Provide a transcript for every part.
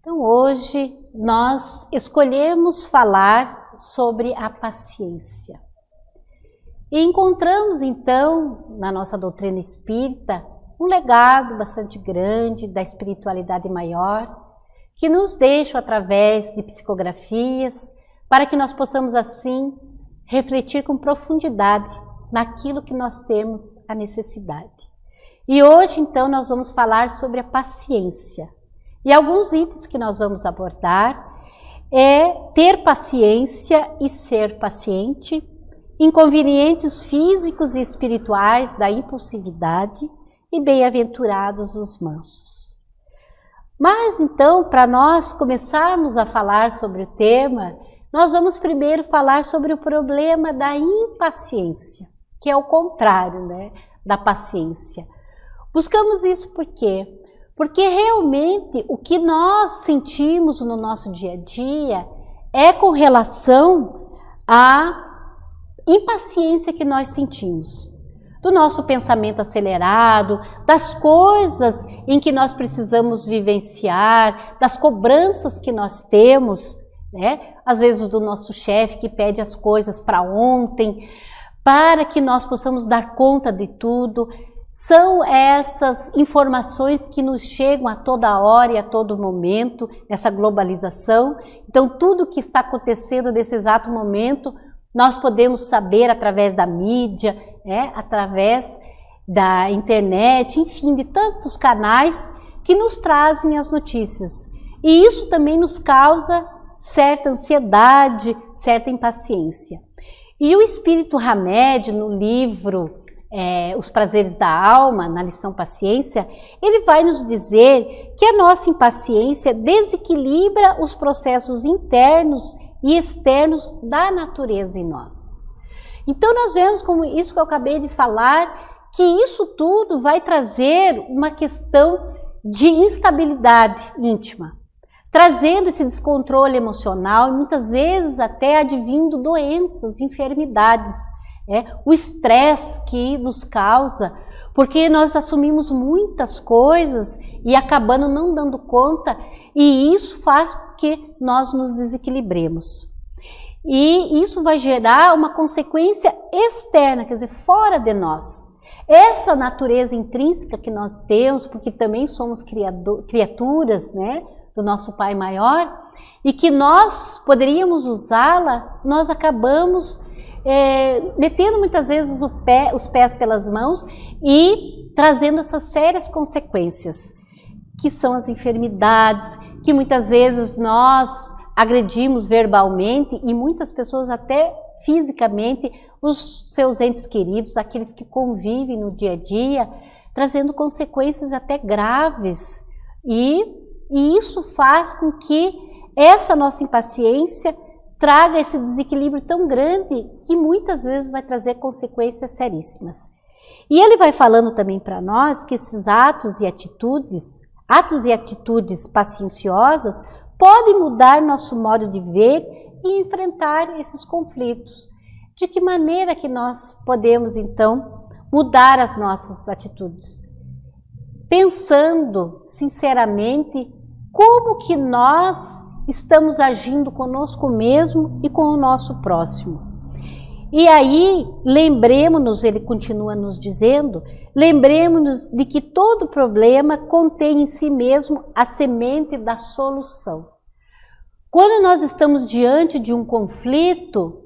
Então hoje nós escolhemos falar sobre a paciência. E encontramos então na nossa doutrina espírita um legado bastante grande da espiritualidade maior, que nos deixa através de psicografias, para que nós possamos assim refletir com profundidade naquilo que nós temos a necessidade. E hoje então nós vamos falar sobre a paciência. E alguns itens que nós vamos abordar é ter paciência e ser paciente, inconvenientes físicos e espirituais da impulsividade e bem-aventurados os mansos. Mas então, para nós começarmos a falar sobre o tema, nós vamos primeiro falar sobre o problema da impaciência, que é o contrário, da paciência. Buscamos isso por quê? Porque realmente o que nós sentimos no nosso dia a dia é com relação à impaciência que nós sentimos, do nosso pensamento acelerado, das coisas em que nós precisamos vivenciar, das cobranças que nós temos, às vezes do nosso chefe que pede as coisas para ontem, para que nós possamos dar conta de tudo. São essas informações que nos chegam a toda hora e a todo momento, nessa globalização. Então, tudo que está acontecendo nesse exato momento, nós podemos saber através da mídia, através da internet, enfim, de tantos canais que nos trazem as notícias. E isso também nos causa certa ansiedade, certa impaciência. E o Espírito Hamed, no livro Os Prazeres da Alma, na lição Paciência, ele vai nos dizer que a nossa impaciência desequilibra os processos internos e externos da natureza em nós. Então nós vemos, como isso que eu acabei de falar, que isso tudo vai trazer uma questão de instabilidade íntima, trazendo esse descontrole emocional e muitas vezes até advindo doenças, enfermidades, o estresse que nos causa, porque nós assumimos muitas coisas e acabando não dando conta, e isso faz com que nós nos desequilibremos. E isso vai gerar uma consequência externa, quer dizer, fora de nós. Essa natureza intrínseca que nós temos, porque também somos criaturas, do nosso Pai Maior, e que nós poderíamos usá-la, nós acabamos metendo muitas vezes os pés pelas mãos e trazendo essas sérias consequências, que são as enfermidades, que muitas vezes nós agredimos verbalmente e muitas pessoas até fisicamente os seus entes queridos, aqueles que convivem no dia a dia, trazendo consequências até graves. E isso faz com que essa nossa impaciência traga esse desequilíbrio tão grande que muitas vezes vai trazer consequências seríssimas. E ele vai falando também para nós que esses atos e atitudes pacienciosas podem mudar nosso modo de ver e enfrentar esses conflitos. De que maneira que nós podemos, então, mudar as nossas atitudes? Pensando, sinceramente, como que nós estamos agindo conosco mesmo e com o nosso próximo. E aí, lembremos-nos, ele continua nos dizendo, lembremos-nos de que todo problema contém em si mesmo a semente da solução. Quando nós estamos diante de um conflito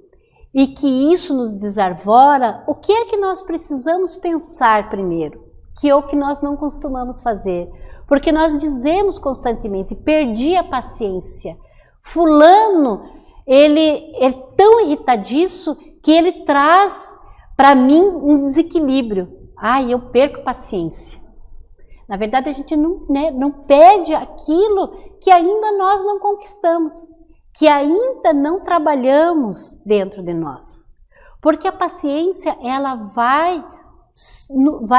e que isso nos desarvora, o que é que nós precisamos pensar primeiro? Que é o que nós não costumamos fazer, porque nós dizemos constantemente, perdi a paciência. Fulano, ele é tão irritadiço que ele traz para mim um desequilíbrio. Eu perco paciência. Na verdade, a gente não perde aquilo que ainda nós não conquistamos, que ainda não trabalhamos dentro de nós. Porque a paciência, ela vai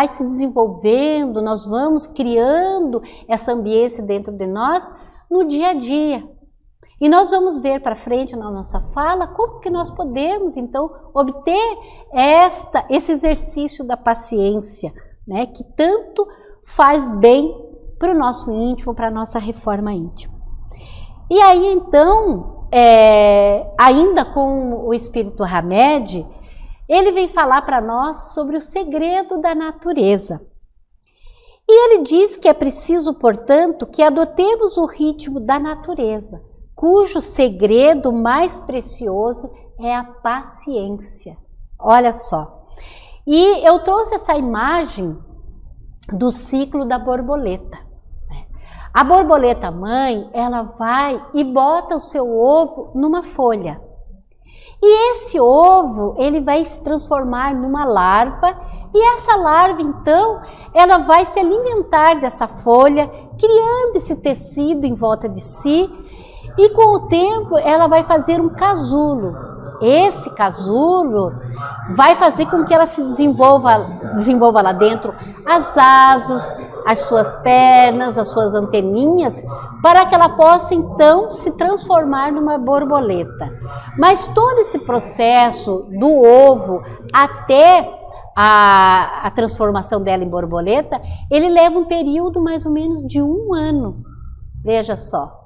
se desenvolvendo, nós vamos criando essa ambiência dentro de nós no dia a dia. E nós vamos ver para frente na nossa fala como que nós podemos, então, obter esse exercício da paciência, que tanto faz bem para o nosso íntimo, para a nossa reforma íntima. E aí então, ainda com o espírito Hamed, ele vem falar para nós sobre o segredo da natureza. E ele diz que é preciso, portanto, que adotemos o ritmo da natureza, cujo segredo mais precioso é a paciência. Olha só. E eu trouxe essa imagem do ciclo da borboleta. A borboleta mãe, ela vai e bota o seu ovo numa folha. E esse ovo, ele vai se transformar numa larva, e essa larva, então, ela vai se alimentar dessa folha, criando esse tecido em volta de si, e com o tempo ela vai fazer um casulo. Esse casulo vai fazer com que ela se desenvolva lá dentro as asas, as suas pernas, as suas anteninhas, para que ela possa então se transformar numa borboleta. Mas todo esse processo do ovo até a transformação dela em borboleta, ele leva um período mais ou menos de 1 ano. Veja só.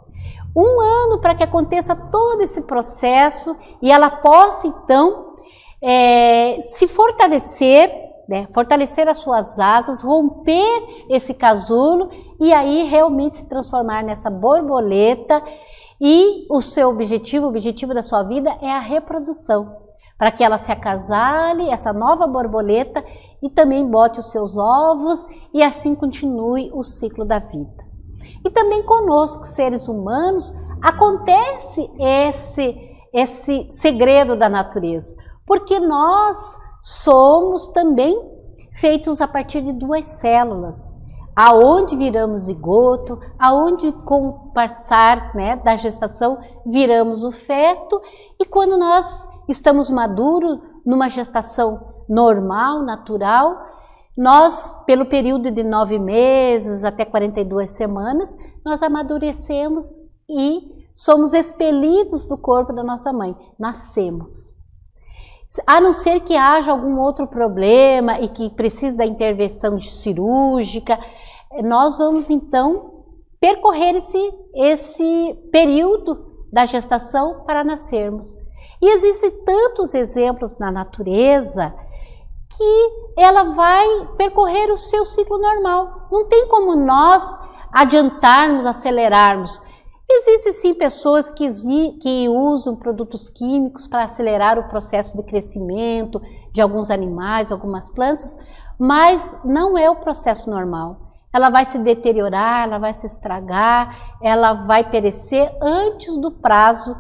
1 ano para que aconteça todo esse processo e ela possa então se fortalecer, né? Fortalecer as suas asas, romper esse casulo e aí realmente se transformar nessa borboleta. E o seu objetivo, o objetivo da sua vida é a reprodução, para que ela se acasale, essa nova borboleta, e também bote os seus ovos e assim continue o ciclo da vida. E também conosco, seres humanos, acontece esse segredo da natureza, porque nós somos também feitos a partir de 2 células, aonde viramos zigoto, aonde com o passar, né, da gestação viramos o feto, e quando nós estamos maduros, numa gestação normal, natural, nós, pelo período de 9 meses até 42 semanas, nós amadurecemos e somos expelidos do corpo da nossa mãe, nascemos. A não ser que haja algum outro problema e que precise da intervenção cirúrgica, nós vamos então percorrer esse período da gestação para nascermos. E existem tantos exemplos na natureza que ela vai percorrer o seu ciclo normal. Não tem como nós adiantarmos, acelerarmos. Existem sim pessoas que usam produtos químicos para acelerar o processo de crescimento de alguns animais, algumas plantas, mas não é o processo normal. Ela vai se deteriorar, ela vai se estragar, ela vai perecer antes do prazo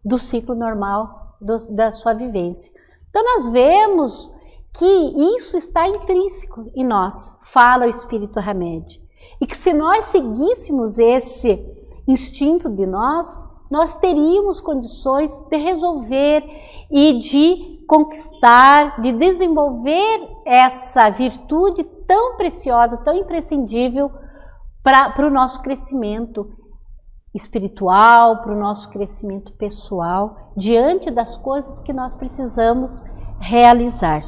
do ciclo normal da sua vivência. Então nós vemos que isso está intrínseco em nós, fala o espírito Hamed. E que se nós seguíssemos esse instinto de nós teríamos condições de resolver e de conquistar, de desenvolver essa virtude tão preciosa, tão imprescindível para o nosso crescimento espiritual, para o nosso crescimento pessoal, diante das coisas que nós precisamos realizar.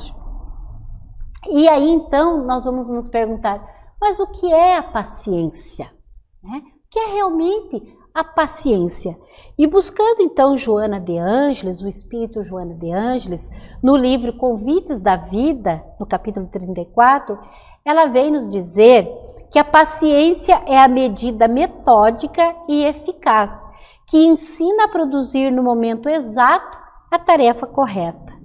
E aí então nós vamos nos perguntar, mas o que é a paciência? Né? O que é realmente a paciência? E buscando então Joana de Ângeles, o espírito Joana de Ângeles, no livro Convites da Vida, no capítulo 34, ela vem nos dizer que a paciência é a medida metódica e eficaz, que ensina a produzir no momento exato a tarefa correta.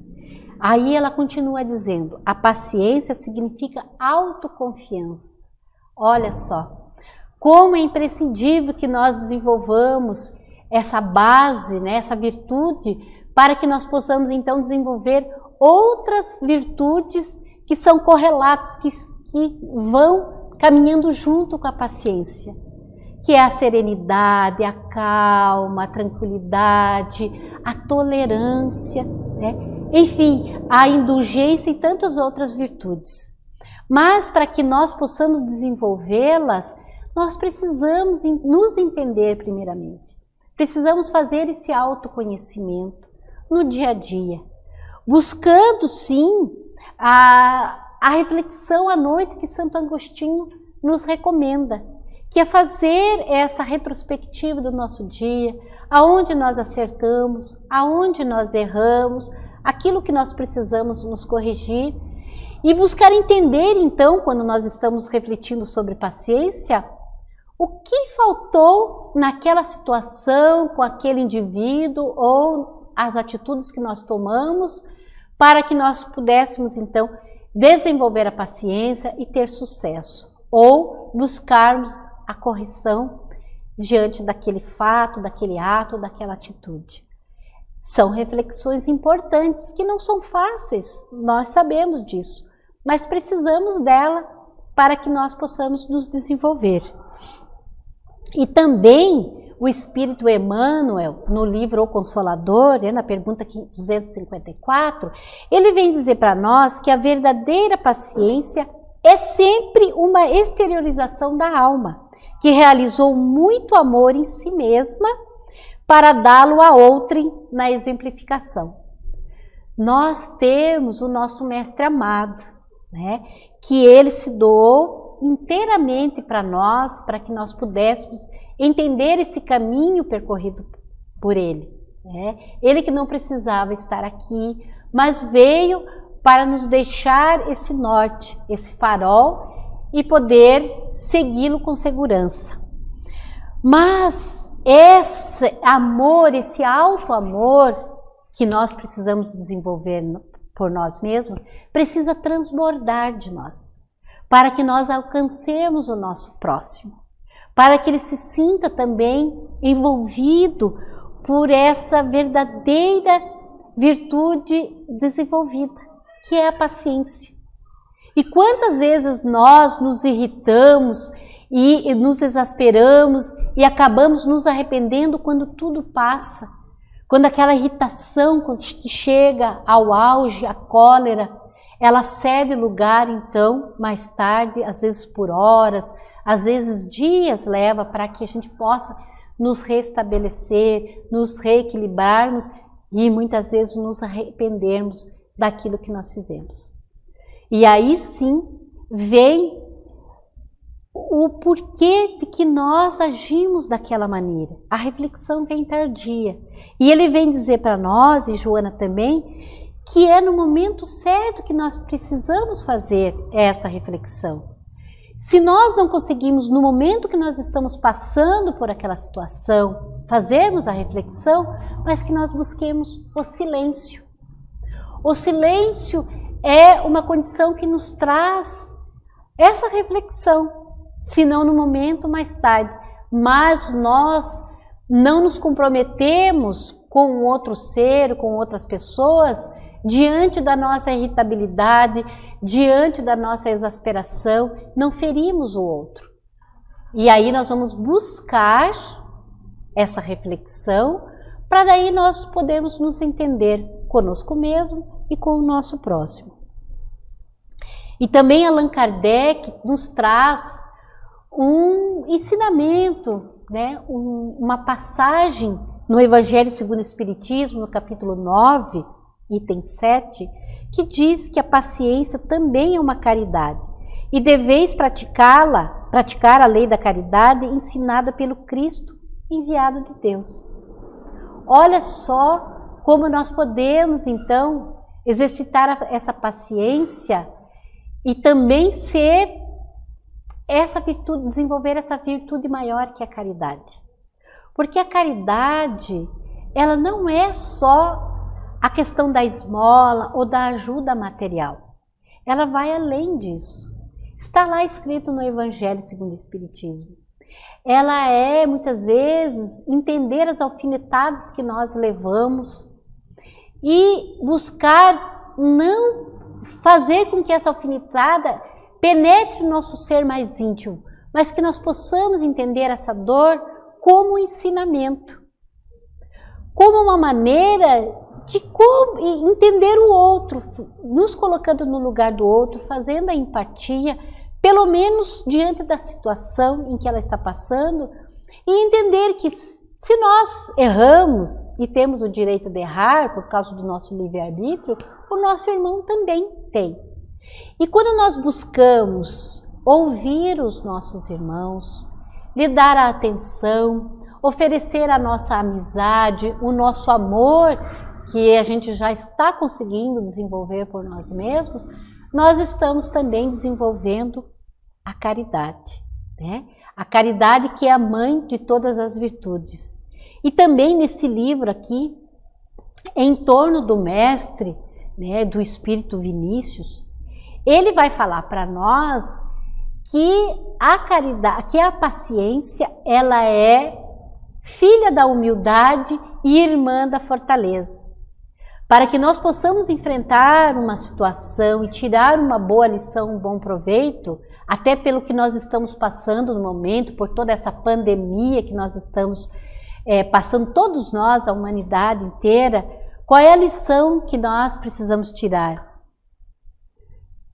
Aí ela continua dizendo, a paciência significa autoconfiança. Olha só, como é imprescindível que nós desenvolvamos essa base, né, essa virtude, para que nós possamos então desenvolver outras virtudes que são correlatas, que vão caminhando junto com a paciência, que é a serenidade, a calma, a tranquilidade, a tolerância, né? Enfim, a indulgência e tantas outras virtudes. Mas para que nós possamos desenvolvê-las, nós precisamos nos entender primeiramente. Precisamos fazer esse autoconhecimento no dia a dia, buscando sim a reflexão à noite que Santo Agostinho nos recomenda, que é fazer essa retrospectiva do nosso dia, aonde nós acertamos, aonde nós erramos, aquilo que nós precisamos nos corrigir e buscar entender então, quando nós estamos refletindo sobre paciência, o que faltou naquela situação, com aquele indivíduo ou as atitudes que nós tomamos para que nós pudéssemos então desenvolver a paciência e ter sucesso, ou buscarmos a correção diante daquele fato, daquele ato, daquela atitude. São reflexões importantes que não são fáceis, nós sabemos disso, mas precisamos dela para que nós possamos nos desenvolver. E também o Espírito Emmanuel, no livro O Consolador, na pergunta 254, ele vem dizer para nós que a verdadeira paciência é sempre uma exteriorização da alma, que realizou muito amor em si mesma para dá-lo a outrem na exemplificação. Nós temos o nosso mestre amado, que ele se doou inteiramente para nós, para que nós pudéssemos entender esse caminho percorrido por ele. Ele que não precisava estar aqui, mas veio para nos deixar esse norte, esse farol e poder segui-lo com segurança. Mas esse amor, esse alto amor que nós precisamos desenvolver por nós mesmos, precisa transbordar de nós, para que nós alcancemos o nosso próximo, para que ele se sinta também envolvido por essa verdadeira virtude desenvolvida, que é a paciência. E quantas vezes nós nos irritamos e nos exasperamos e acabamos nos arrependendo quando tudo passa, quando aquela irritação que chega ao auge, a cólera, ela cede lugar então, mais tarde, às vezes por horas, às vezes dias leva para que a gente possa nos restabelecer, nos reequilibrarmos e muitas vezes nos arrependermos daquilo que nós fizemos. E aí sim vem o porquê de que nós agimos daquela maneira. A reflexão vem tardia. E ele vem dizer para nós, e Joana também, que é no momento certo que nós precisamos fazer essa reflexão. Se nós não conseguimos, no momento que nós estamos passando por aquela situação, fazermos a reflexão, mas que nós busquemos o silêncio. O silêncio é uma condição que nos traz essa reflexão, se não no momento mais tarde, mas nós não nos comprometemos com outro ser, com outras pessoas, diante da nossa irritabilidade, diante da nossa exasperação, não ferimos o outro. E aí nós vamos buscar essa reflexão, para daí nós podermos nos entender conosco mesmo e com o nosso próximo. E também Allan Kardec nos traz um ensinamento, uma passagem no Evangelho segundo o Espiritismo, no capítulo 9, item 7, que diz que a paciência também é uma caridade e deveis praticar a lei da caridade ensinada pelo Cristo enviado de Deus. Olha só como nós podemos então exercitar essa paciência e também ser essa virtude, desenvolver essa virtude maior que a caridade. Porque a caridade, ela não é só a questão da esmola ou da ajuda material. Ela vai além disso. Está lá escrito no Evangelho segundo o Espiritismo. Ela é, muitas vezes, entender as alfinetadas que nós levamos e buscar não fazer com que essa alfinetada penetre o nosso ser mais íntimo, mas que nós possamos entender essa dor como um ensinamento, como uma maneira de entender o outro, nos colocando no lugar do outro, fazendo a empatia, pelo menos diante da situação em que ela está passando, e entender que se nós erramos e temos o direito de errar por causa do nosso livre-arbítrio, o nosso irmão também tem. E quando nós buscamos ouvir os nossos irmãos, lhe dar a atenção, oferecer a nossa amizade, o nosso amor, que a gente já está conseguindo desenvolver por nós mesmos, nós estamos também desenvolvendo a caridade, né? A caridade que é a mãe de todas as virtudes. E também nesse livro aqui, em torno do mestre, né, do Espírito Vinícius, ele vai falar para nós que a caridade, que a paciência, ela é filha da humildade e irmã da fortaleza. Para que nós possamos enfrentar uma situação e tirar uma boa lição, um bom proveito, até pelo que nós estamos passando no momento, por toda essa pandemia que nós estamos passando, todos nós, a humanidade inteira, qual é a lição que nós precisamos tirar?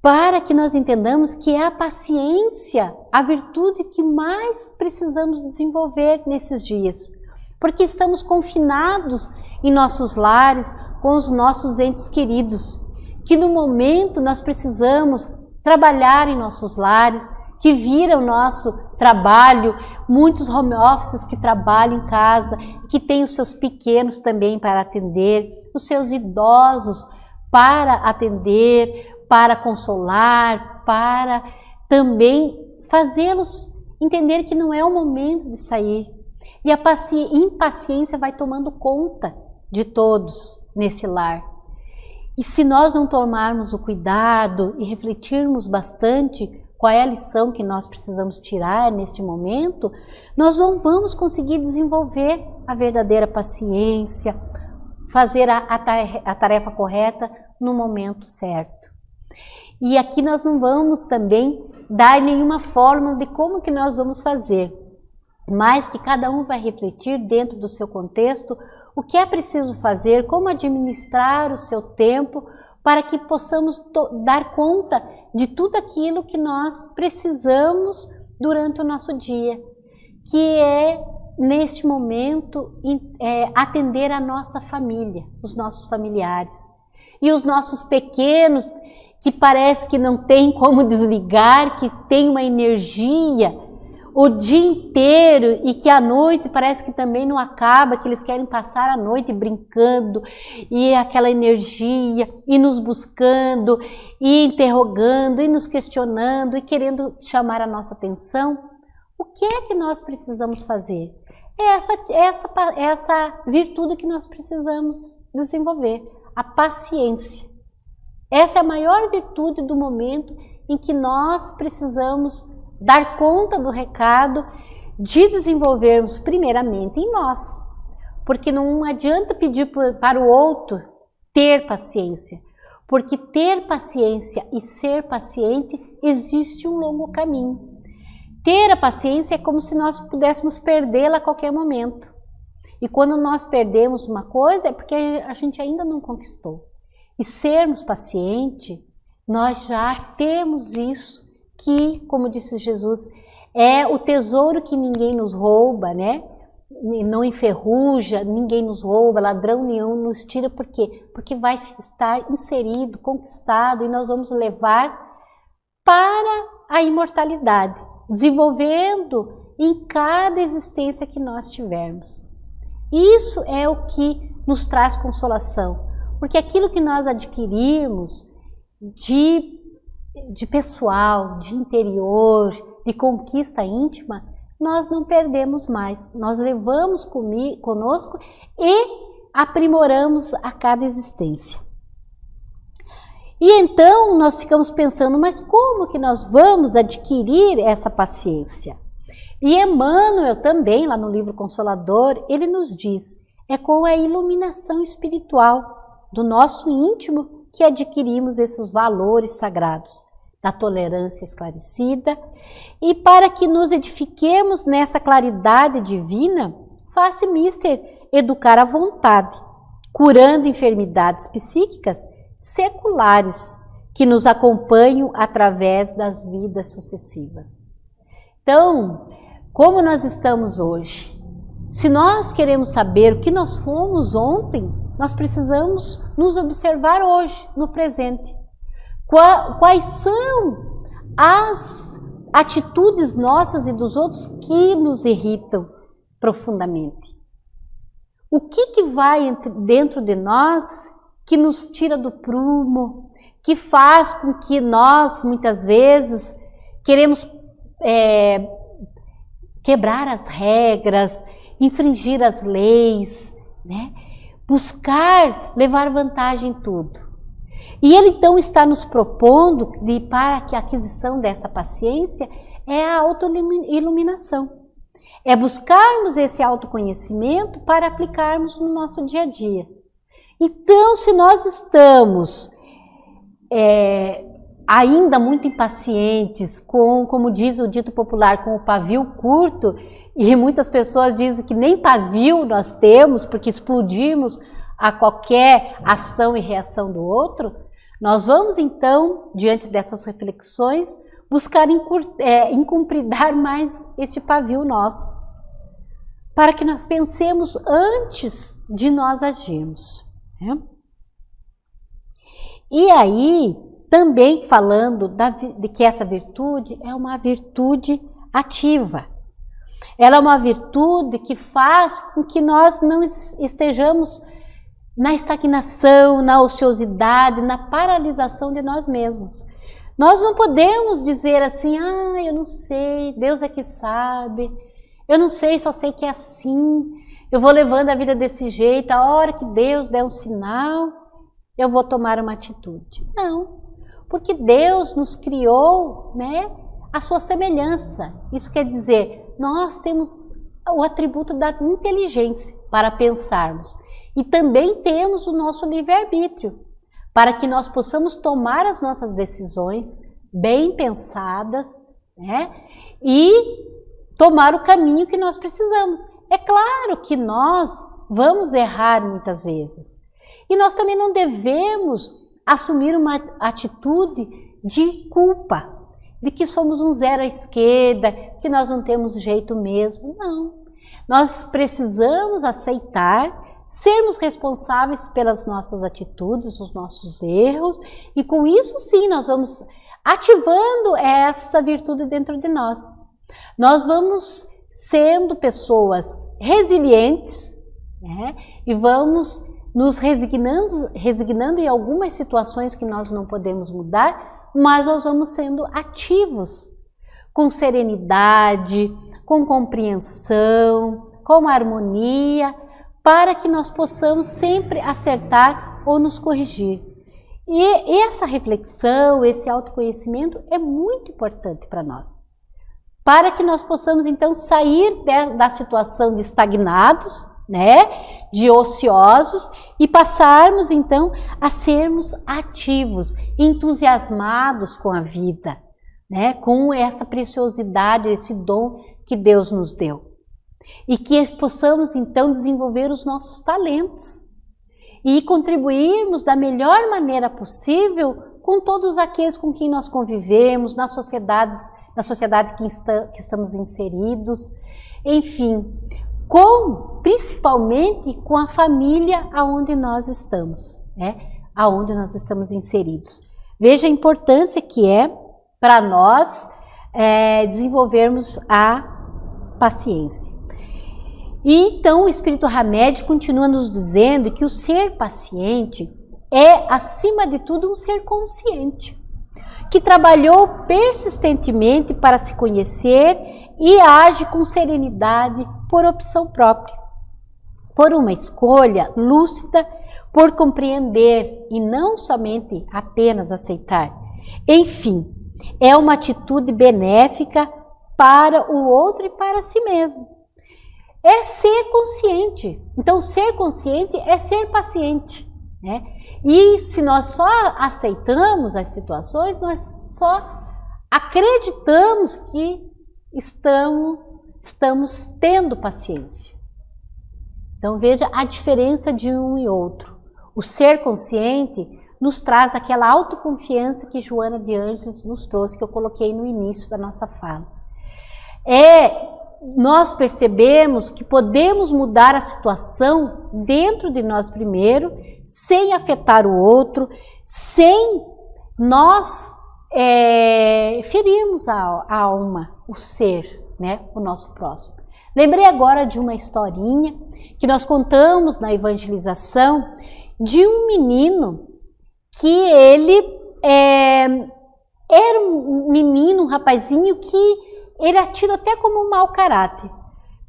Para que nós entendamos que é a paciência a virtude que mais precisamos desenvolver nesses dias. Porque estamos confinados em nossos lares com os nossos entes queridos, que no momento nós precisamos trabalhar em nossos lares, que viram o nosso trabalho, muitos home offices que trabalham em casa, que têm os seus pequenos também para atender, os seus idosos para atender, para consolar, para também fazê-los entender que não é o momento de sair. E a impaciência vai tomando conta de todos nesse lar. E se nós não tomarmos o cuidado e refletirmos bastante qual é a lição que nós precisamos tirar neste momento, nós não vamos conseguir desenvolver a verdadeira paciência, fazer a tarefa correta no momento certo. E aqui nós não vamos também dar nenhuma fórmula de como que nós vamos fazer, mas que cada um vai refletir dentro do seu contexto o que é preciso fazer, como administrar o seu tempo para que possamos dar conta de tudo aquilo que nós precisamos durante o nosso dia, que é, neste momento, atender a nossa família, os nossos familiares. E os nossos pequenos, que parece que não tem como desligar, que tem uma energia o dia inteiro e que à noite parece que também não acaba, que eles querem passar a noite brincando e aquela energia e nos buscando e interrogando e nos questionando e querendo chamar a nossa atenção. O que é que nós precisamos fazer? É essa virtude que nós precisamos desenvolver, a paciência. Essa é a maior virtude do momento em que nós precisamos dar conta do recado de desenvolvermos primeiramente em nós. Porque não adianta pedir para o outro ter paciência. Porque ter paciência e ser paciente existe um longo caminho. Ter a paciência é como se nós pudéssemos perdê-la a qualquer momento. E quando nós perdemos uma coisa é porque a gente ainda não conquistou. E sermos pacientes, nós já temos isso que, como disse Jesus, é o tesouro que ninguém nos rouba, né? Não enferruja, ninguém nos rouba, ladrão nenhum nos tira. Por quê? Porque vai estar inserido, conquistado e nós vamos levar para a imortalidade, desenvolvendo em cada existência que nós tivermos. Isso é o que nos traz consolação, porque aquilo que nós adquirimos de pessoal, de interior, de conquista íntima, nós não perdemos mais. Nós levamos conosco e aprimoramos a cada existência. E então nós ficamos pensando, mas como que nós vamos adquirir essa paciência? E Emmanuel também, lá no livro Consolador, ele nos diz, é com a iluminação espiritual do nosso íntimo que adquirimos esses valores sagrados da tolerância esclarecida, e para que nos edifiquemos nessa claridade divina, faça mister educar a vontade, curando enfermidades psíquicas seculares que nos acompanham através das vidas sucessivas. Então, como nós estamos hoje? Se nós queremos saber o que nós fomos ontem, nós precisamos nos observar hoje, no presente. Quais são as atitudes nossas e dos outros que nos irritam profundamente? O que vai dentro de nós que nos tira do prumo, que faz com que nós, muitas vezes, queremos quebrar as regras, infringir as leis, né? Buscar levar vantagem em tudo. E ele então está nos propondo para que a aquisição dessa paciência é a autoiluminação. É buscarmos esse autoconhecimento para aplicarmos no nosso dia a dia. Então, se nós estamos ainda muito impacientes, como diz o dito popular, com o pavio curto, e muitas pessoas dizem que nem pavio nós temos, porque explodimos a qualquer ação e reação do outro, nós vamos então, diante dessas reflexões, buscar encumpridar mais este pavio nosso, para que nós pensemos antes de nós agirmos. Né? E aí, também falando de que essa virtude é uma virtude ativa. Ela é uma virtude que faz com que nós não estejamos na estagnação, na ociosidade, na paralisação de nós mesmos. Nós não podemos dizer assim, eu não sei, Deus é que sabe, eu não sei, só sei que é assim, eu vou levando a vida desse jeito, a hora que Deus der um sinal, eu vou tomar uma atitude. Não, porque Deus nos criou, né, a sua semelhança. Isso quer dizer, nós temos o atributo da inteligência para pensarmos. E também temos o nosso livre-arbítrio, para que nós possamos tomar as nossas decisões bem pensadas, né? E tomar o caminho que nós precisamos. É claro que nós vamos errar muitas vezes. E nós também não devemos assumir uma atitude de culpa, de que somos um zero à esquerda, que nós não temos jeito mesmo. Não. Nós precisamos aceitar, sermos responsáveis pelas nossas atitudes, os nossos erros, e com isso sim nós vamos ativando essa virtude dentro de nós. Nós vamos sendo pessoas resilientes, né? E vamos nos resignando em algumas situações que nós não podemos mudar, mas nós vamos sendo ativos, com serenidade, com compreensão, com harmonia, para que nós possamos sempre acertar ou nos corrigir. E essa reflexão, esse autoconhecimento é muito importante para nós. Para que nós possamos então sair da situação de estagnados, né, de ociosos, e passarmos então a sermos ativos, entusiasmados com a vida, né, com essa preciosidade, esse dom que Deus nos deu. E que possamos então desenvolver os nossos talentos e contribuirmos da melhor maneira possível com todos aqueles com quem nós convivemos, na sociedade que estamos inseridos, enfim, principalmente com a família aonde nós estamos, né? Aonde nós estamos inseridos. Veja a importância que é para nós desenvolvermos a paciência. E então o Espírito Hamed continua nos dizendo que o ser paciente é, acima de tudo, um ser consciente, que trabalhou persistentemente para se conhecer e age com serenidade por opção própria, por uma escolha lúcida, por compreender e não somente apenas aceitar. Enfim, é uma atitude benéfica para o outro e para si mesmo. É ser consciente. Então, ser consciente é ser paciente, né? E se nós só aceitamos as situações, nós só acreditamos que estamos tendo paciência. Então, veja a diferença de um e outro. O ser consciente nos traz aquela autoconfiança que Joana de Ângeles nos trouxe, que eu coloquei no início da nossa fala. Nós percebemos que podemos mudar a situação dentro de nós primeiro, sem afetar o outro, sem nós ferirmos a alma, o ser, né, o nosso próximo. Lembrei agora de uma historinha que nós contamos na evangelização de um menino que ele era um menino, um rapazinho que ele é tido até como um mau caráter,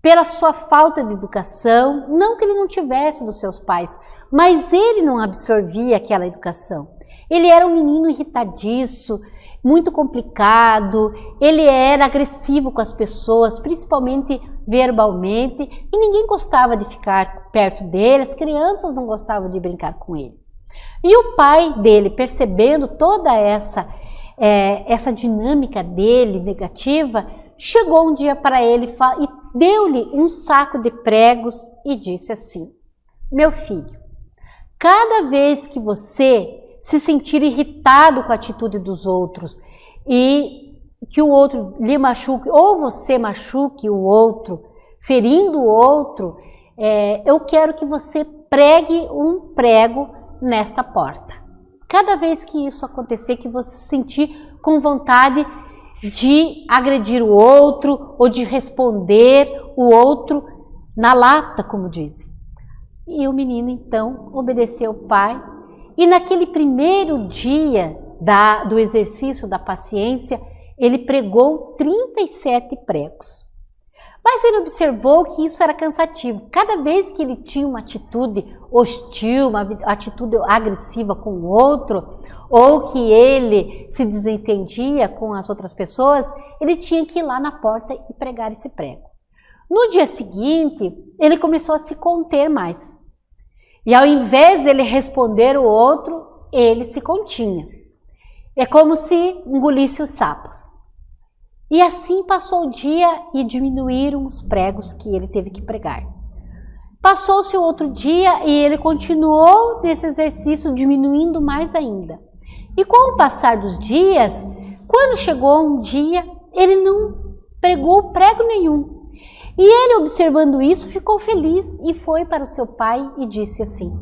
pela sua falta de educação, não que ele não tivesse dos seus pais, mas ele não absorvia aquela educação. Ele era um menino irritadiço, muito complicado, ele era agressivo com as pessoas, principalmente verbalmente, e ninguém gostava de ficar perto dele, as crianças não gostavam de brincar com ele. E o pai dele, percebendo toda essa dinâmica dele negativa, chegou um dia para ele e deu-lhe um saco de pregos e disse assim: meu filho, cada vez que você se sentir irritado com a atitude dos outros e que o outro lhe machuque ou você machuque o outro, ferindo o outro, eu quero que você pregue um prego nesta porta. Cada vez que isso acontecer, que você se sentir com vontade de agredir o outro ou de responder o outro na lata, como dizem. E o menino então obedeceu o pai e naquele primeiro dia do exercício da paciência, ele pregou 37 pregos. Mas ele observou que isso era cansativo. Cada vez que ele tinha uma atitude hostil, uma atitude agressiva com o outro, ou que ele se desentendia com as outras pessoas, ele tinha que ir lá na porta e pregar esse prego. No dia seguinte, ele começou a se conter mais. E ao invés dele responder o outro, ele se continha. É como se engolisse os sapos. E assim passou o dia e diminuíram os pregos que ele teve que pregar. Passou-se o outro dia e ele continuou nesse exercício, diminuindo mais ainda. E com o passar dos dias, quando chegou um dia, ele não pregou prego nenhum. E ele, observando isso, ficou feliz e foi para o seu pai e disse assim: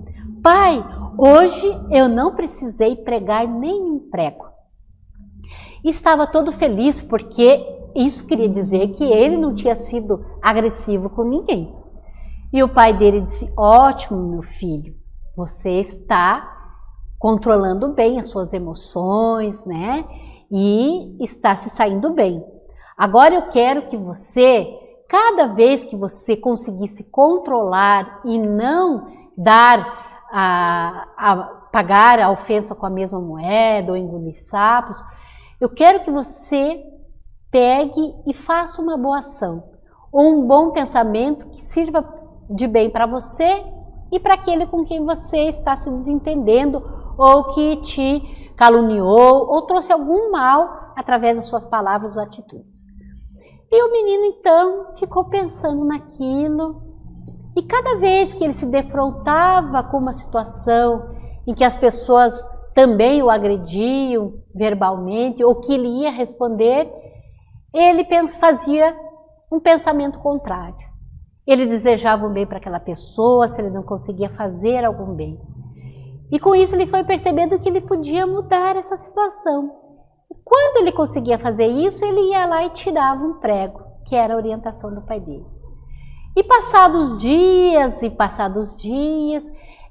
pai, hoje eu não precisei pregar nenhum prego. E estava todo feliz porque isso queria dizer que ele não tinha sido agressivo com ninguém. E o pai dele disse: ótimo, meu filho, você está controlando bem as suas emoções, né? E está se saindo bem. Agora eu quero que você, cada vez que você conseguir se controlar e não pagar a ofensa com a mesma moeda ou engolir sapos, eu quero que você pegue e faça uma boa ação, ou um bom pensamento que sirva de bem para você e para aquele com quem você está se desentendendo, ou que te caluniou, ou trouxe algum mal através das suas palavras ou atitudes. E o menino então ficou pensando naquilo, e cada vez que ele se defrontava com uma situação em que as pessoas também o agrediam verbalmente, ou que ele ia responder, ele fazia um pensamento contrário. Ele desejava o bem para aquela pessoa, se ele não conseguia fazer algum bem. E com isso ele foi percebendo que ele podia mudar essa situação. E quando ele conseguia fazer isso, ele ia lá e tirava um prego, que era a orientação do pai dele. E passados dias,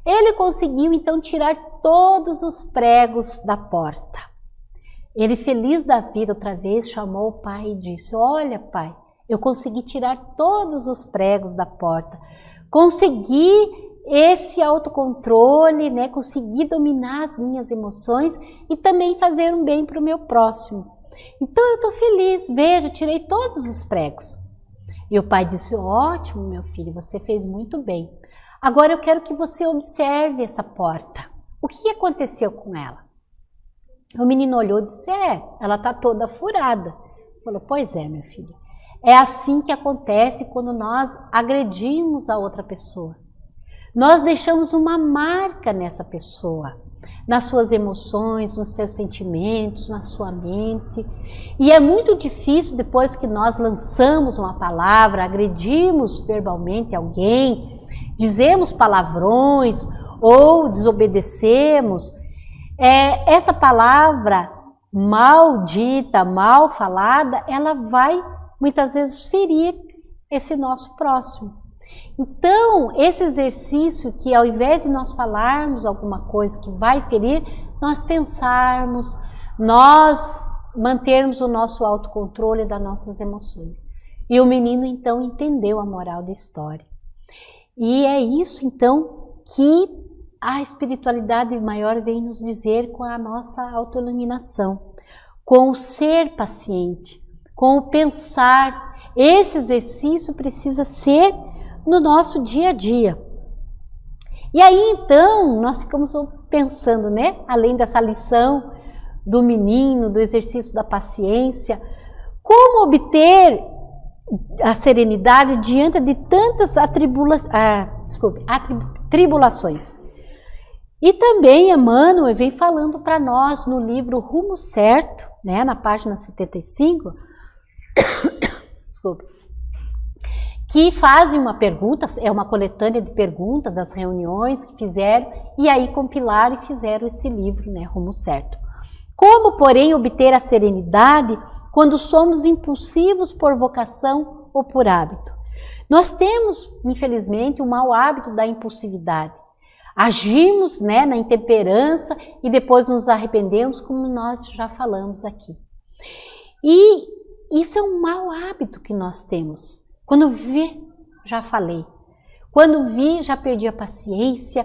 ele conseguiu então tirar todos os pregos da porta. Ele, feliz da vida, outra vez chamou o pai e disse: olha, pai, eu consegui tirar todos os pregos da porta, consegui esse autocontrole, né? Consegui dominar as minhas emoções e também fazer um bem para o meu próximo. Então eu estou feliz, veja, tirei todos os pregos. E o pai disse: ótimo, meu filho, você fez muito bem. Agora eu quero que você observe essa porta. O que aconteceu com ela? O menino olhou e disse: ela está toda furada. Falou: pois é, meu filho. É assim que acontece quando nós agredimos a outra pessoa. Nós deixamos uma marca nessa pessoa, nas suas emoções, nos seus sentimentos, na sua mente. E é muito difícil, depois que nós lançamos uma palavra, agredimos verbalmente alguém, dizemos palavrões ou desobedecemos, essa palavra mal dita, mal falada, ela vai muitas vezes ferir esse nosso próximo. Então, esse exercício que ao invés de nós falarmos alguma coisa que vai ferir, nós pensarmos, nós mantermos o nosso autocontrole das nossas emoções. E o menino então entendeu a moral da história. E é isso então que a espiritualidade maior vem nos dizer com a nossa autoiluminação, com o ser paciente, com o pensar. Esse exercício precisa ser no nosso dia a dia. E aí então nós ficamos pensando, né? Além dessa lição do menino, do exercício da paciência, como obter a serenidade diante de tantas tribulações. E também Emmanuel vem falando para nós no livro Rumo Certo, né, na página 75, desculpe, que fazem uma pergunta, é uma coletânea de perguntas das reuniões que fizeram, e aí compilaram e fizeram esse livro, né, Rumo Certo. Como, porém, obter a serenidade quando somos impulsivos por vocação ou por hábito? Nós temos, infelizmente, o mau hábito da impulsividade. Agimos, né, na intemperança e depois nos arrependemos, como nós já falamos aqui. E isso é um mau hábito que nós temos. Quando vi, já falei. Quando vi, já perdi a paciência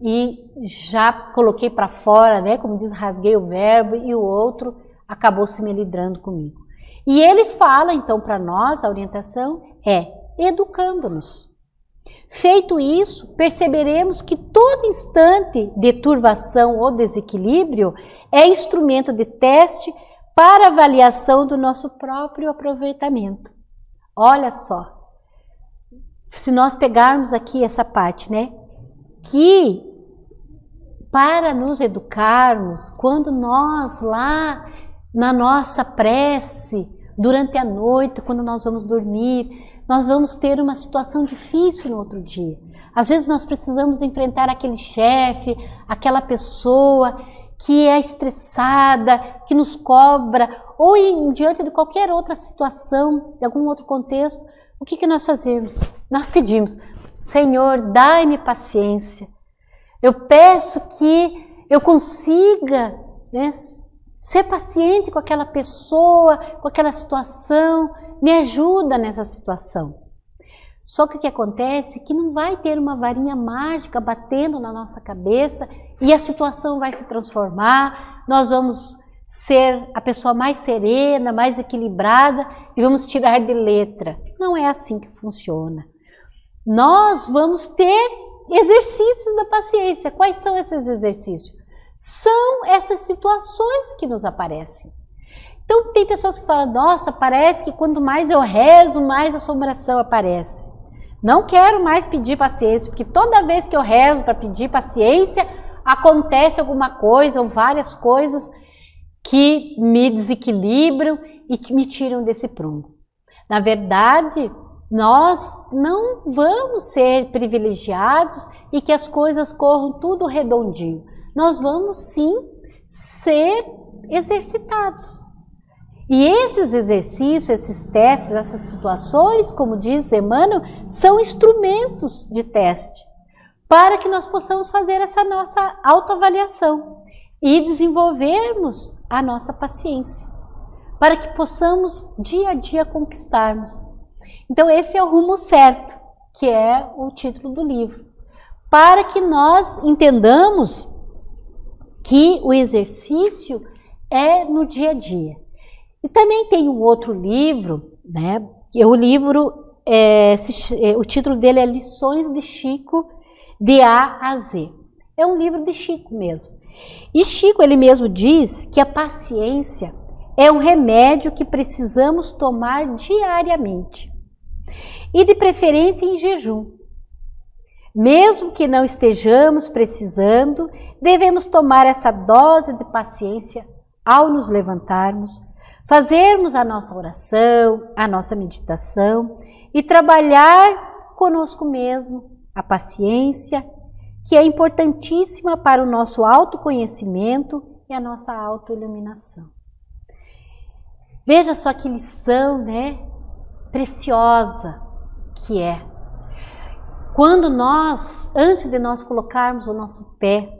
e já coloquei para fora, né? Como diz, rasguei o verbo e o outro acabou se melidrando comigo. E ele fala, então, para nós, a orientação é educando-nos. Feito isso, perceberemos que todo instante de turvação ou desequilíbrio é instrumento de teste para avaliação do nosso próprio aproveitamento. Olha só, se nós pegarmos aqui essa parte, né, que para nos educarmos, quando nós lá na nossa prece, durante a noite, quando nós vamos dormir, nós vamos ter uma situação difícil no outro dia. Às vezes nós precisamos enfrentar aquele chefe, aquela pessoa que é estressada, que nos cobra, ou diante de qualquer outra situação, de algum outro contexto, o que nós fazemos? Nós pedimos, Senhor, dai-me paciência. Eu peço que eu consiga, né, ser paciente com aquela pessoa, com aquela situação, me ajuda nessa situação. Só que o que acontece é que não vai ter uma varinha mágica batendo na nossa cabeça e a situação vai se transformar, nós vamos ser a pessoa mais serena, mais equilibrada e vamos tirar de letra. Não é assim que funciona. Nós vamos ter exercícios da paciência. Quais são esses exercícios? São essas situações que nos aparecem. Então tem pessoas que falam, nossa, parece que quanto mais eu rezo, mais assombração aparece. Não quero mais pedir paciência, porque toda vez que eu rezo para pedir paciência, acontece alguma coisa ou várias coisas que me desequilibram e me tiram desse prumo. Na verdade, nós não vamos ser privilegiados e que as coisas corram tudo redondinho. Nós vamos sim ser exercitados. E esses exercícios, esses testes, essas situações, como diz Emmanuel, são instrumentos de teste para que nós possamos fazer essa nossa autoavaliação e desenvolvermos a nossa paciência, para que possamos dia a dia conquistarmos. Então esse é o rumo certo, que é o título do livro, para que nós entendamos que o exercício é no dia a dia. E também tem um outro livro, né? Que o livro, o título dele é Lições de Chico, de A a Z. É um livro de Chico mesmo. E Chico, ele mesmo diz que a paciência é um remédio que precisamos tomar diariamente. E de preferência em jejum. Mesmo que não estejamos precisando, devemos tomar essa dose de paciência ao nos levantarmos, fazermos a nossa oração, a nossa meditação e trabalhar conosco mesmo a paciência, que é importantíssima para o nosso autoconhecimento e a nossa autoiluminação. Veja só que lição, né, preciosa que é. Quando nós, antes de nós colocarmos o nosso pé,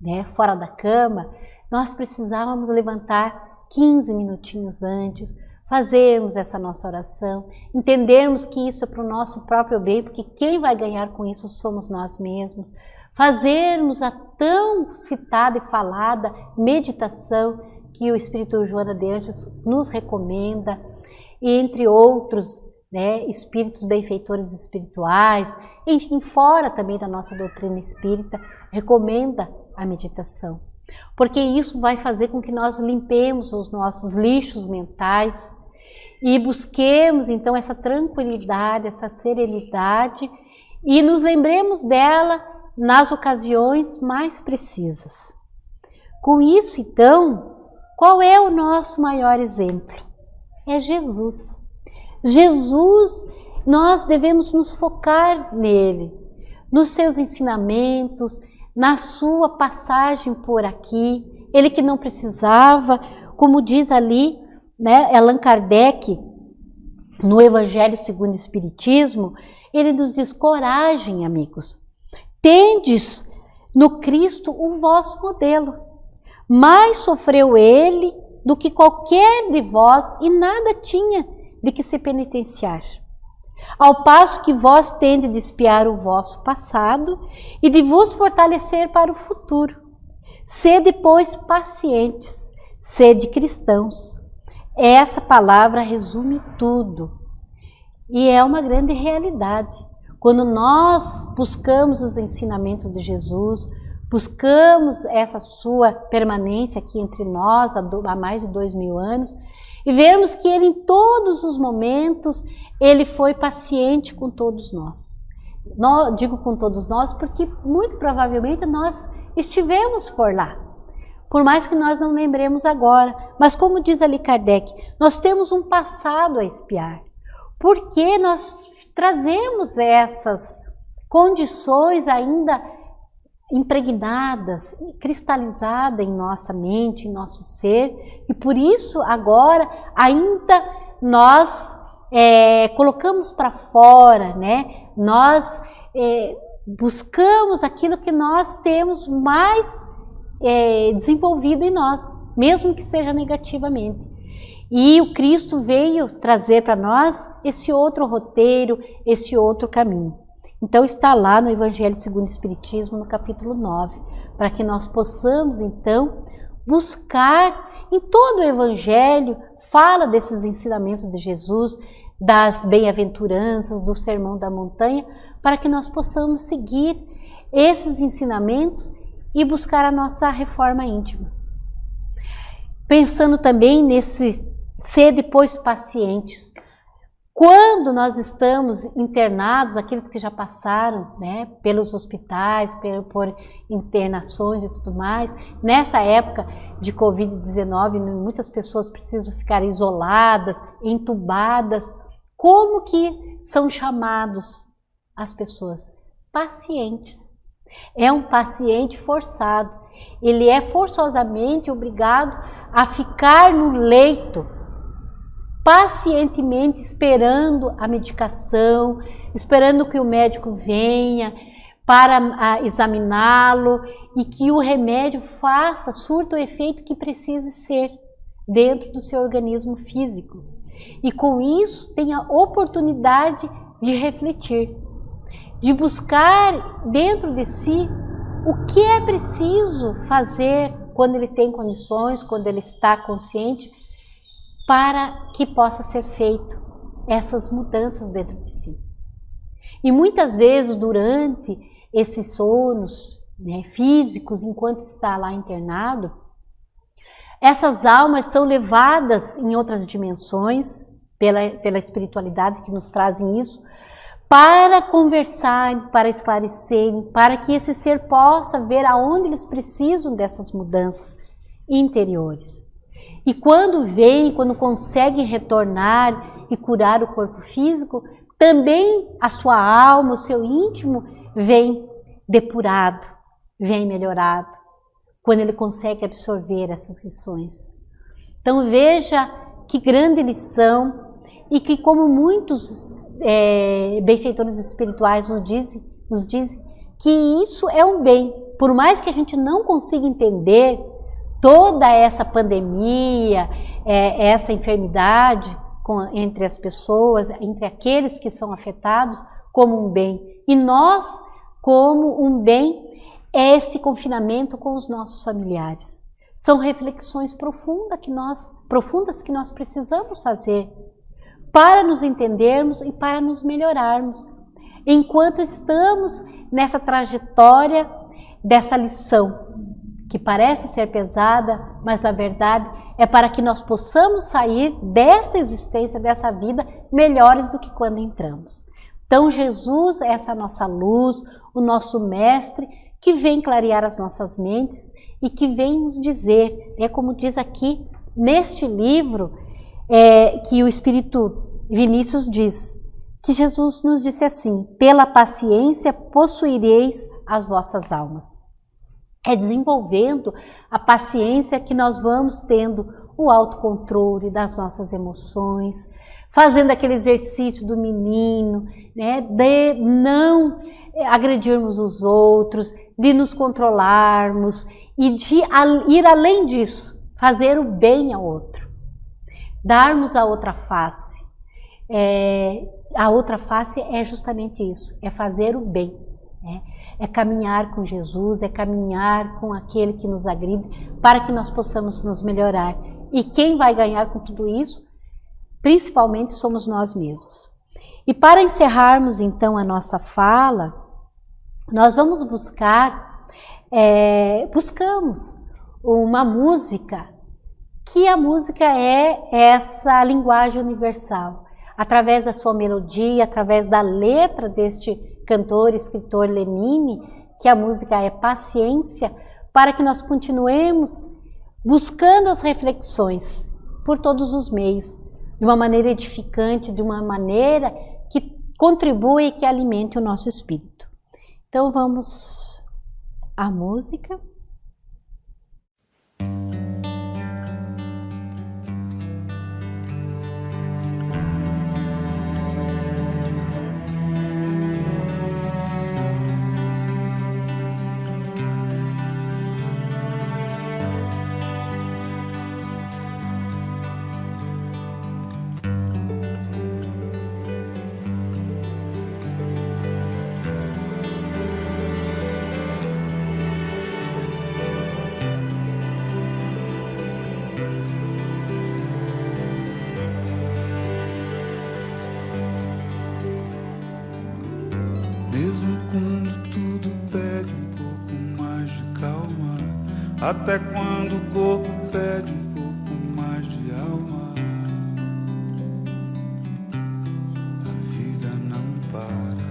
né, fora da cama, nós precisávamos levantar 15 minutinhos antes, fazermos essa nossa oração, entendermos que isso é para o nosso próprio bem, porque quem vai ganhar com isso somos nós mesmos. Fazermos a tão citada e falada meditação que o Espírito Joana de Ângeles nos recomenda, e entre outros, né, espíritos benfeitores espirituais, enfim, fora também da nossa doutrina espírita, recomenda a meditação. Porque isso vai fazer com que nós limpemos os nossos lixos mentais e busquemos então essa tranquilidade, essa serenidade e nos lembremos dela nas ocasiões mais precisas. Com isso, então, qual é o nosso maior exemplo? É Jesus. Jesus, nós devemos nos focar nele, nos seus ensinamentos, na sua passagem por aqui, ele que não precisava, como diz ali, né, Allan Kardec, no Evangelho segundo o Espiritismo, ele nos diz: coragem, amigos, tendes no Cristo o vosso modelo, mais sofreu ele do que qualquer de vós e nada tinha de que se penitenciar. Ao passo que vós tendes de espiar o vosso passado e de vos fortalecer para o futuro. Sede, pois, pacientes, sede cristãos. Essa palavra resume tudo. E é uma grande realidade. Quando nós buscamos os ensinamentos de Jesus, buscamos essa sua permanência aqui entre nós há mais de 2000 anos, e vemos que ele em todos os momentos, ele foi paciente com todos nós. Digo com todos nós porque muito provavelmente nós estivemos por lá. Por mais que nós não lembremos agora. Mas como diz ali Kardec, nós temos um passado a espiar. Porque nós trazemos essas condições ainda impregnadas, cristalizadas em nossa mente, em nosso ser, e por isso agora ainda nós colocamos para fora, né? Nós buscamos aquilo que nós temos mais desenvolvido em nós, mesmo que seja negativamente. E o Cristo veio trazer para nós esse outro roteiro, esse outro caminho. Então está lá no Evangelho segundo o Espiritismo, no capítulo 9, para que nós possamos então buscar em todo o Evangelho, fala desses ensinamentos de Jesus, das bem-aventuranças, do Sermão da Montanha, para que nós possamos seguir esses ensinamentos e buscar a nossa reforma íntima. Pensando também nesse ser depois pacientes. Quando nós estamos internados, aqueles que já passaram, né, pelos hospitais, por internações e tudo mais, nessa época de Covid-19, muitas pessoas precisam ficar isoladas, entubadas. Como que são chamados as pessoas? Pacientes. É um paciente forçado. Ele é forçosamente obrigado a ficar no leito, pacientemente esperando a medicação, esperando que o médico venha para examiná-lo e que o remédio surta o efeito que precise ser dentro do seu organismo físico. E com isso tem a oportunidade de refletir, de buscar dentro de si o que é preciso fazer quando ele tem condições, quando ele está consciente, para que possa ser feito essas mudanças dentro de si. E muitas vezes durante esses sonos, né, físicos, enquanto está lá internado, essas almas são levadas em outras dimensões, pela espiritualidade que nos trazem isso, para conversar, para esclarecerem, para que esse ser possa ver aonde eles precisam dessas mudanças interiores. E quando vem, quando conseguem retornar e curar o corpo físico, também a sua alma, o seu íntimo vem depurado, vem melhorado, quando ele consegue absorver essas lições. Então veja que grande lição, e que, como muitos benfeitores espirituais nos dizem que isso é um bem. Por mais que a gente não consiga entender toda essa pandemia, essa enfermidade entre as pessoas, entre aqueles que são afetados, como um bem. E nós, como um bem, é esse confinamento com os nossos familiares. São reflexões profundas que nós precisamos fazer para nos entendermos e para nos melhorarmos, enquanto estamos nessa trajetória dessa lição, que parece ser pesada, mas na verdade é para que nós possamos sair desta existência, dessa vida, melhores do que quando entramos. Então Jesus é essa nossa luz, o nosso mestre, que vem clarear as nossas mentes e que vem nos dizer, como diz aqui neste livro, que o Espírito Vinícius diz, que Jesus nos disse assim: pela paciência possuireis as vossas almas. É desenvolvendo a paciência que nós vamos tendo o autocontrole das nossas emoções, fazendo aquele exercício do menino, né, de não agredirmos os outros, de nos controlarmos e de ir além disso, fazer o bem ao outro, darmos a outra face. A outra face é justamente isso, é fazer o bem, né? É caminhar com Jesus, é caminhar com aquele que nos agride, para que nós possamos nos melhorar. E quem vai ganhar com tudo isso, principalmente, somos nós mesmos. E para encerrarmos então a nossa fala, nós vamos buscamos uma música, que a música é essa linguagem universal. Através da sua melodia, através da letra deste cantor e escritor Lenine, que a música é paciência, para que nós continuemos buscando as reflexões por todos os meios, de uma maneira edificante, de uma maneira que contribua e que alimente o nosso espírito. Então vamos à música. Até quando o corpo pede um pouco mais de alma, a vida não para.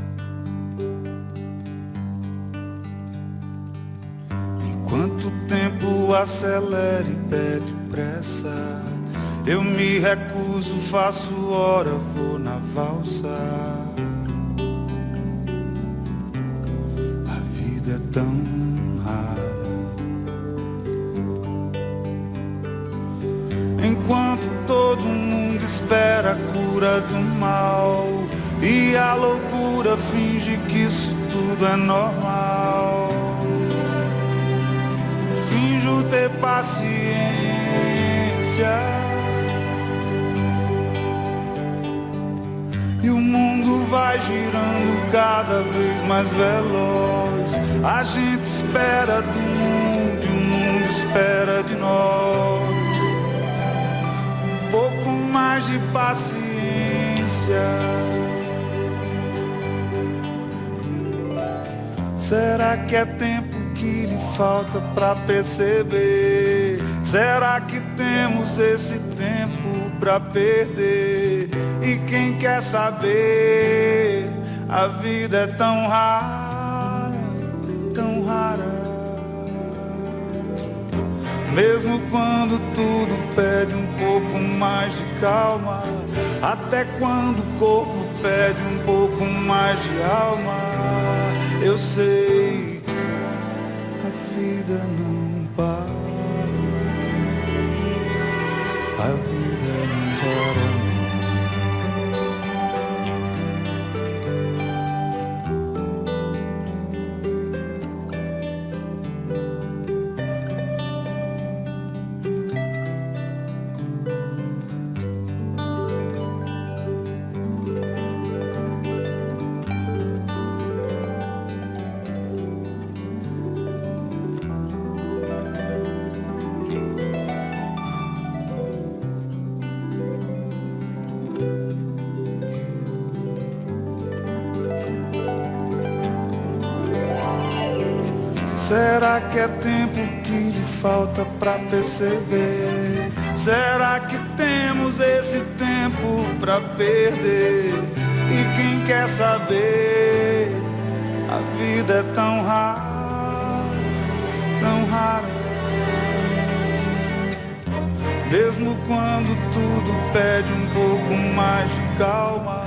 Enquanto o tempo acelera e pede pressa, eu me recuso, faço hora, vou na valsa. A vida é tão rara. Enquanto todo mundo espera a cura do mal e a loucura finge que isso tudo é normal, finjo ter paciência e o mundo vai girando cada vez mais veloz. A gente espera do mundo e o mundo espera de nós. Pouco mais de paciência. Será que é tempo que lhe falta pra perceber? Será que temos esse tempo pra perder? E quem quer saber? A vida é tão rara, tão rara. Mesmo quando tudo pede um pouco mais de calma, até quando o corpo pede um pouco mais de alma, eu sei, a vida não para, a vida não Será que é tempo que lhe falta pra perceber? Será que temos esse tempo pra perder? E quem quer saber? A vida é tão rara, tão rara. Mesmo quando tudo pede um pouco mais de calma,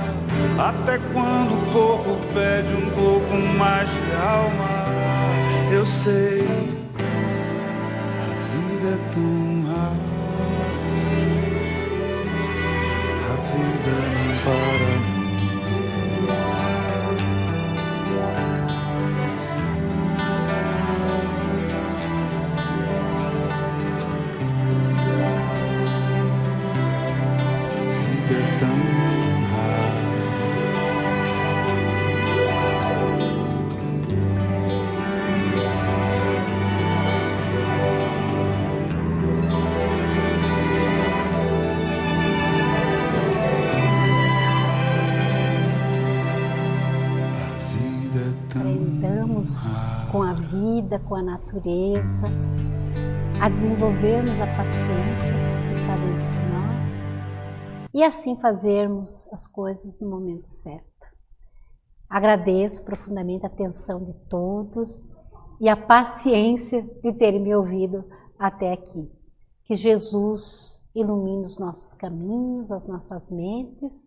até quando o corpo pede um pouco mais de alma, eu sei, a vida é tão rara, a vida não para. Aprendamos com a vida, com a natureza, a desenvolvermos a paciência que está dentro de nós e assim fazermos as coisas no momento certo. Agradeço profundamente a atenção de todos e a paciência de terem me ouvido até aqui. Que Jesus ilumine os nossos caminhos, as nossas mentes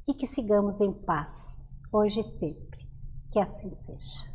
e que sigamos em paz, hoje e sempre. Que assim seja.